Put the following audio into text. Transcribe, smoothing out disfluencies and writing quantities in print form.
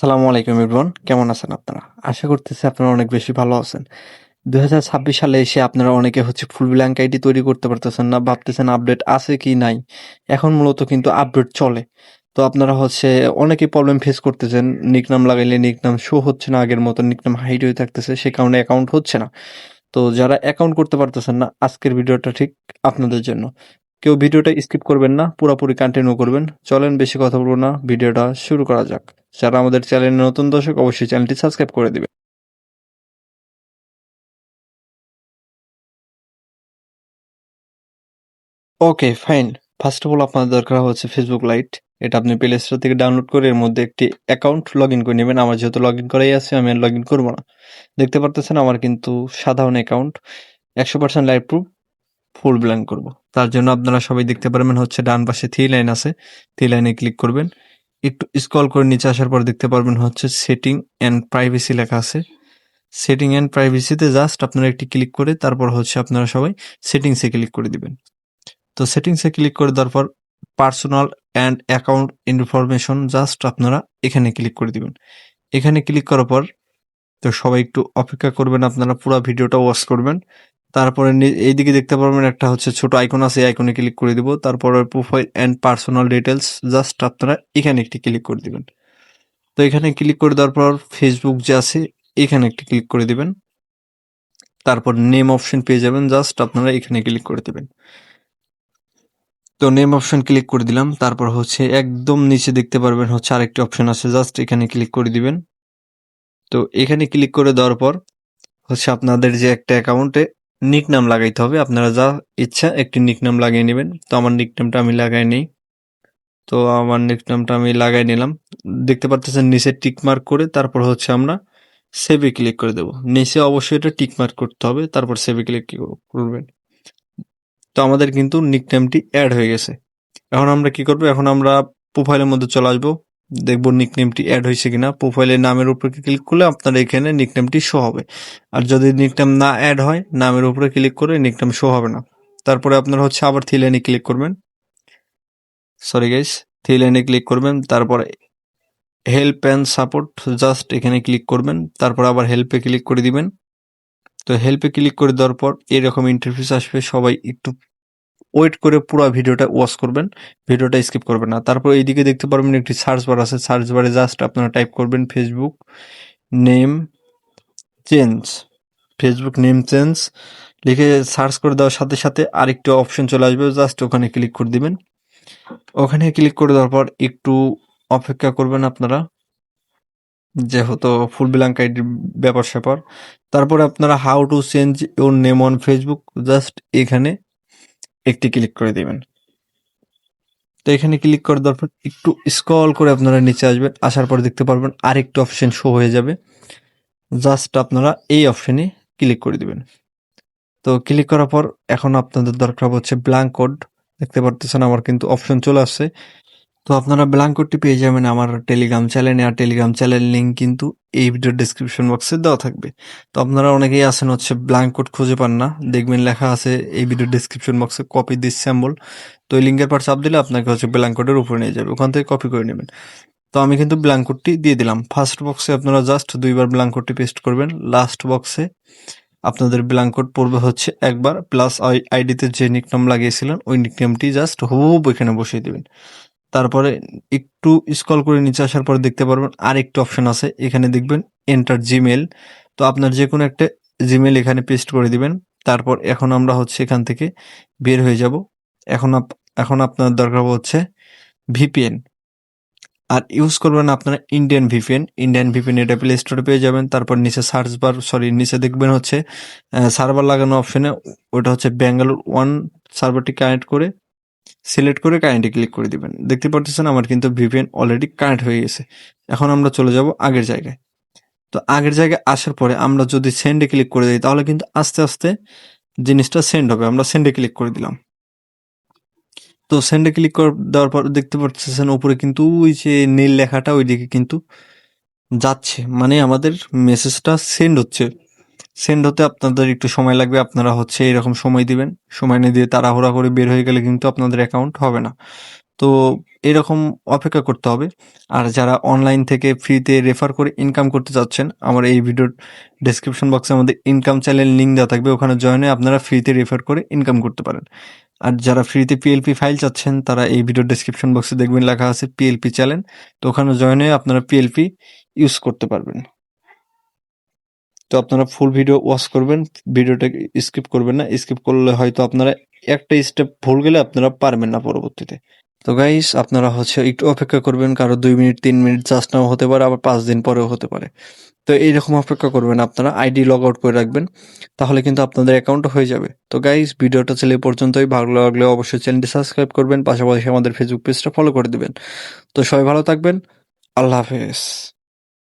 আসসালামু আলাইকুম এভরিওয়ান, কেমন আছেন আপনারা? আশা করতেছি আপনারা অনেক বেশি ভালো আছেন। 2026 সালে এসে আপনারা অনেকে ফুল ব্ল্যাঙ্ক আইডি তৈরি করতে পারতেছেন না, ভাবতেছেন আপডেট আছে কি নাই। এখন মূলত কিন্তু আপডেট চলে। তো আপনারা অনেকেই প্রবলেম ফেস করতেছেন, নিকনাম লাগাইলে নিকনাম শো হচ্ছে না, আগের মতো নিকনাম হাইড হয়ে থাকতেছে, সে কারণে অ্যাকাউন্ট হচ্ছে না। তো যারা অ্যাকাউন্ট করতে পারতেছেন না, আজকের ভিডিওটা ঠিক আপনাদের জন্য। কেউ ভিডিওটা স্কিপ করবেন না, পুরোপুরি কন্টিনিউ করবেন। চলেন বেশি কথা বলবো না, ভিডিওটা শুরু করা যাক। যারা আমাদের চ্যানেলে নতুন দর্শক, অবশ্যই চ্যানেলটি সাবস্ক্রাইব করে দিবেন। ওকে, ফাইন। ফার্স্ট অফ অল আপনার দরকার হচ্ছে ফেসবুক লাইট। এটা আপনি প্লে স্টোর থেকে ডাউনলোড করে এর মধ্যে একটি অ্যাকাউন্ট লগ ইন করে নেবেন। আমার যেহেতু লগ ইন করাই আছে, আমি আর লগ ইন করবো না। দেখতে পারতেছেন আমার কিন্তু সাধারণ অ্যাকাউন্ট, 100% লাইভ প্রুফ, ফুল ব্ল্যাঙ্ক করব। তার জন্য আপনারা সবাই দেখতে পারবেন ডান পাশে থ্রি লাইন আছে, থ্রি লাইনে ক্লিক করবেন। একটু স্ক্রল করে নিচে আসার পর দেখতে পারবেন সেটিং অ্যান্ড প্রাইভেসি লেখা আছে। সেটিং অ্যান্ড প্রাইভেসিতে জাস্ট আপনারা একটি ক্লিক করে তারপর আপনারা সবাই সেটিংসে ক্লিক করে দিবেন। তো সেটিংসে ক্লিক করে দেওয়ার পর personal and account information just আপনারা এখানে ক্লিক করে দিবেন। এখানে ক্লিক করার পর তো সবাই একটু অপেক্ষা করবেন, আপনারা পুরো ভিডিওটা ওয়াচ করবেন। তারপরে এইদিকে দেখতে পারবেন একটা ছোট আইকন আছে, এই আইকনে ক্লিক করে দিব। তারপরে profile and personal details just আপনারা এখানে একটি ক্লিক করে দিবেন। তো এখানে ক্লিক করে দেওয়ার পর ফেসবুক যে আছে এখানে একটি ক্লিক করে দিবেন। তারপর নেম অপশন পেয়ে যাবেন, জাস্ট আপনারা এখানে ক্লিক করে দিবেন। তো নেম অপশন ক্লিক করে দিলাম। তারপর একদম নিচে দেখতে পারবেন আরেকটি অপশন আছে, জাস্ট এখানে ক্লিক করে দিবেন। তো এখানে ক্লিক করে দেওয়ার পর আপনাদের যে একটা অ্যাকাউন্টে নিক নাম লাগাইতে হবে, আপনারা যা ইচ্ছা একটি নিক নাম লাগিয়ে নেবেন। তো আমার নিক নামটা আমি লাগাই নেই। তো আমার নিক নামটা আমি লাগাই নিলাম। দেখতে পারতেছেন নিচে টিক মার্ক করে তারপর আমরা সেভে ক্লিক করে দেব। নিচে অবশ্যই এটা টিক মার্ক করতে হবে, তারপর সেভে ক্লিক করবেন। তো আমাদের কিন্তু নিক নামটি অ্যাড হয়ে গেছে। এখন আমরা কি করব? এখন আমরা প্রোফাইলের মধ্যে চলে আসবো, দেখবো নিকনেমটি অ্যাড হয়েছে কিনা। প্রোফাইলের নামের উপরে ক্লিক করলে আপনার এখানে নিকনেমটি শো হবে। আর যদি নিকনেম না অ্যাড হয়, নামের উপরে ক্লিক করে নিকনেম শো হবে না। তারপরে আপনারা আবার থ্রি লাইনে ক্লিক করবেন। সরি গাইস, থ্রি লাইনে ক্লিক করবেন। তারপরে হেল্প অ্যান্ড সাপোর্ট জাস্ট এখানে ক্লিক করবেন। তারপর আবার হেল্পে ক্লিক করে দিবেন। তো হেল্পে ক্লিক করে দেওয়ার পর এরকম ইন্টারফেস আসবে। সবাই একটু ওয়েট করে পুরো ভিডিওটা ওয়াচ করবেন, ভিডিওটা স্কিপ করবেন না। তারপর এইদিকে দেখতে পারবেন একটি সার্চ বার আছে, সার্চ বারে জাস্ট আপনারা টাইপ করবেন Facebook name change. Facebook name change লিখে সার্চ করে দেওয়ার সাথে সাথে আরেকটি অপশন চলে আসবে, জাস্ট ওখানে ক্লিক করে দিবেন। ওখানে ক্লিক করে দেওয়ার পর একটু অপেক্ষা করবেন আপনারা, যেহেতু ফুল ব্ল্যাঙ্ক আইডির ব্যাপার স্যাপার। তারপরে আপনারা how to change your name on Facebook just এখানে একটি ক্লিক করে দিবেন। তো এখানে ক্লিক করে দেওয়ার পর একটু স্ক্রল করে আপনারা নিচে আসবেন, আসার পর দেখতে পারবেন আরেকটি অপশন শো হয়ে যাবে, জাস্ট আপনারা এই অপশনে ক্লিক করে দিবেন। তো ক্লিক করার পর এখন আপনাদের দরকার ব্ল্যাঙ্ক কোড। দেখতে পারতেছেন আমার কিন্তু অপশন চলে আসছে। তো আপনারা ব্ল্যাঙ্ক কোডটি পেয়ে যাবেন আমার টেলিগ্রাম চ্যানেলে, আর টেলিগ্রাম চ্যানেল লিঙ্ক কিন্তু এই ভিডিওর ডিসক্রিপশন বক্সে দেওয়া থাকবে। তো আপনারা অনেকেই আছেন ব্ল্যাঙ্ক কোড খুঁজে পান না, দেখবেন লেখা আছে এই ভিডিওর ডিসক্রিপশন বক্সে কপি দিস স্যাম্বল। তো এই লিঙ্কের পর চাপ দিলে আপনাকে ব্ল্যাঙ্ক কোডের উপরে নিয়ে যাবে, ওখান থেকে কপি করে নেবেন। তো আমি কিন্তু ব্ল্যাঙ্ক কোডটি দিয়ে দিলাম। ফার্স্ট বক্সে আপনারা জাস্ট দুইবার ব্ল্যাঙ্ক কোডটি পেস্ট করবেন, লাস্ট বক্সে আপনাদের ব্ল্যাঙ্ক কোড পড়বে একবার, প্লাস আইডিতে যে নিকনেম লাগিয়েছিলেন ওই নিকনেমটি জাস্ট হুবহু এখানে বসিয়ে দেবেন। তারপরে একটু স্ক্রল করে নিচে আসার পরে দেখতে পারবেন আরেকটি অপশন আছে, এখানে দেখবেন এন্টার জিমেল। তো আপনার যে কোনো একটা জিমেল এখানে পেস্ট করে দিবেন। তারপর এখন আমরা এখান থেকে বের হয়ে যাব। এখন আপনার দরকার ভিপিএন, আর ইউজ করবেন আপনারা ইন্ডিয়ান ভিপিএন। ইন্ডিয়ান ভিপিএন এটা প্লে স্টোরে পেয়ে যাবেন। তারপর নিচে দেখবেন সার্ভার লাগানো অপশনে ওটা ব্যাঙ্গালোর 1 সার্ভারটি কানেক্ট করে সিলেক্ট করে কারেন্টে ক্লিক করে দিবেন। দেখতে পারতেছেন আমার কিন্তু ভিপিএন অলরেডি কানেক্ট হয়ে গেছে। এখন আমরা চলে যাব আগের জায়গায়। তো আগের জায়গায় আসার পরে আমরা যদি সেন্ডে ক্লিক করে দিই, তাহলে কিন্তু আস্তে আস্তে জিনিসটা সেন্ড হবে। আমরা সেন্ডে ক্লিক করে দিলাম। তো সেন্ডে ক্লিক করে দেওয়ার পর দেখতে পাচ্ছেন উপরে কিন্তু ওই যে নীল লেখাটা ওইদিকে কিন্তু যাচ্ছে, মানে আমাদের মেসেজটা সেন্ড হচ্ছে। সেন্ড হতে আপনাদের একটু সময় লাগবে, আপনারা এরকম সময় দিবেন। সময় নিয়ে দিয়ে তাড়াহুড়া করে বের হয়ে গেলে কিন্তু আপনাদের অ্যাকাউন্ট হবে না। তো এরকম অপেক্ষা করতে হবে। আর যারা অনলাইন থেকে ফ্রিতে রেফার করে ইনকাম করতে চাচ্ছেন, আমার এই ভিডিওর ডেসক্রিপশন বক্সের মধ্যে ইনকাম চ্যানেল লিঙ্ক দেওয়া থাকবে, ওখানে জয়েন হয়ে আপনারা ফ্রিতে রেফার করে ইনকাম করতে পারেন। আর যারা ফ্রিতে পিএলপি ফাইল চাচ্ছেন, তারা এই ভিডিওর ডেসক্রিপশন বক্সে দেখবেন লেখা আছে পিএলপি চ্যানেল, তো ওখানে জয়েন হয়ে আপনারা পিএলপি ইউজ করতে পারবেন। তো আপনারা ফুল ভিডিও ওয়াচ করবেন, ভিডিওটাকে স্কিপ করবেন না, স্কিপ করলে হয়তো আপনারা একটা স্টেপ ভুল গেলে আপনারা পারবেন না পরবর্তীতে। তো গাইস, আপনারা একটু অপেক্ষা করবেন, কারো 2 মিনিট 3 মিনিট জাস্ট নাও হতে পারে, আবার 5 দিন পরেও হতে পারে। তো এইরকম অপেক্ষা করবেন, আপনারা আইডি লগ আউট করে রাখবেন, তাহলে কিন্তু আপনাদের অ্যাকাউন্ট হয়ে যাবে। তো গাইস, ভিডিওটা ছিল এই পর্যন্তই। ভালো লাগলে অবশ্যই চ্যানেলটি সাবস্ক্রাইব করবেন, পাশাপাশি আমাদের ফেসবুক পেজটা ফলো করে দিবেন। তো সবাই ভালো থাকবেন, আল্লাহ হাফেজ।